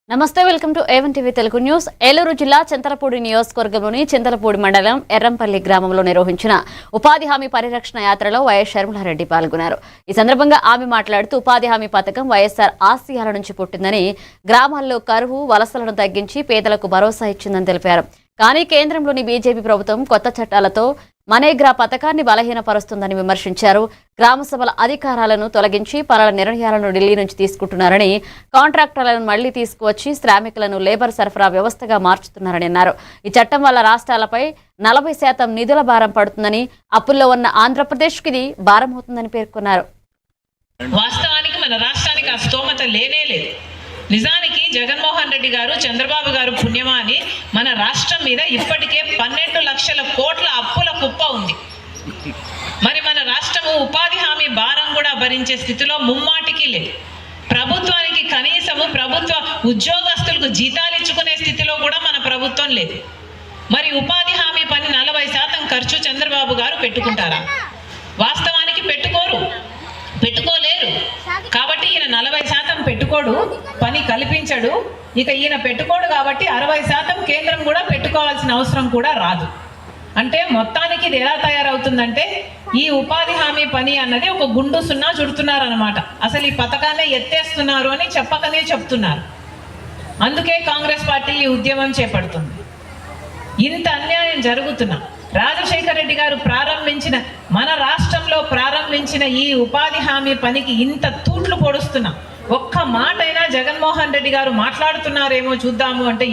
నమస్తే welcome to A1 TV Telugu news. Eluru జిల్లా చింతలపూడి నియోజకవర్గంలోని చింతలపూడి మండలం ఎర్రంపల్లి గ్రామంలో నిర్వహించిన ఉపాధి హామీ పరిరక్షణ యాత్రలో వైఎస్ షర్మిలారెడ్డి పాల్గొన్నారు. ఈ సందర్భంగా ఆమె మాట్లాడుతూ ఉపాధి హామీ పథకం వైఎస్ఆర్ ఆశయాల నుంచి పుట్టిందని, గ్రామాల్లో కరువు వలసలను తగ్గించి పేదలకు భరోసా ఇచ్చిందని తెలిపారు. కానీ కేంద్రంలోని బీజేపీ ప్రభుత్వం కొత్త చట్టాలతో మనేగ్రా పథకాన్ని బలహీనపరుస్తుందని విమర్శించారు. గ్రామ సభల అధికారాలను తొలగించి పనుల నిర్ణయాలను ఢిల్లీ నుంచి తీసుకుంటున్నారని, కాంట్రాక్టర్లను మళ్లీ తీసుకువచ్చి శ్రామికులను లేబర్ సరఫరా వ్యవస్థగా మార్చుతున్నారని అన్నారు. ఈ చట్టం వల్ల రాష్ట్రాలపై 40% నిధుల భారం పడుతుందని, అప్పుల్లో ఉన్న ఆంధ్రప్రదేశ్కి ఇది భారం అవుతుందని పేర్కొన్నారు. వాస్తవానికి మన రాష్ట్రానికి ఆ స్తోమత లేనే లేదు. నిజానికి జగన్మోహన్ రెడ్డి గారు, చంద్రబాబు గారు పుణ్యమాని మన రాష్ట్రం మీద ఇప్పటికే 12 లక్షల కోట్ల అప్పుల కుప్ప ఉంది. మరి మన రాష్ట్రము ఉపాధి హామీ భారం కూడా భరించే స్థితిలో ముమ్మాటికి లేదు. ప్రభుత్వానికి కనీసము ప్రభుత్వ ఉద్యోగస్తులకు జీతాలు ఇచ్చుకునే స్థితిలో కూడా మన ప్రభుత్వం లేదు. మరి ఉపాధి హామీ పని 40% ఖర్చు చంద్రబాబు గారు పెట్టుకుంటారా? వాస్తవానికి పెట్టుకోలేరు. కాబట్టి ఈయన 40% పెట్టుకోడు, పని కల్పించడు. ఇక ఈయన పెట్టుకోడు కాబట్టి 60% కేంద్రం కూడా పెట్టుకోవాల్సిన అవసరం కూడా రాదు. అంటే మొత్తానికి ఇది ఎలా తయారవుతుందంటే, ఈ ఉపాధి హామీ పని అన్నది ఒక గుండు సున్నా చుడుతున్నారు అనమాట. అసలు ఈ పథకాన్ని ఎత్తేస్తున్నారు అని చెప్పకనే చెప్తున్నారు. అందుకే కాంగ్రెస్ పార్టీ ఈ ఉద్యమం చేపడుతుంది. ఇంత అన్యాయం జరుగుతున్నా రాజశేఖర రెడ్డి గారు మన రాష్ట్రంలో ప్రారంభించిన ఈ ఉపాధి హామీ పనికి ఇంత తూట్లు పొడుస్తున్నా ఒక్క మాటైనా జగన్మోహన్ రెడ్డి గారు మాట్లాడుతున్నారేమో చూద్దాము అంటే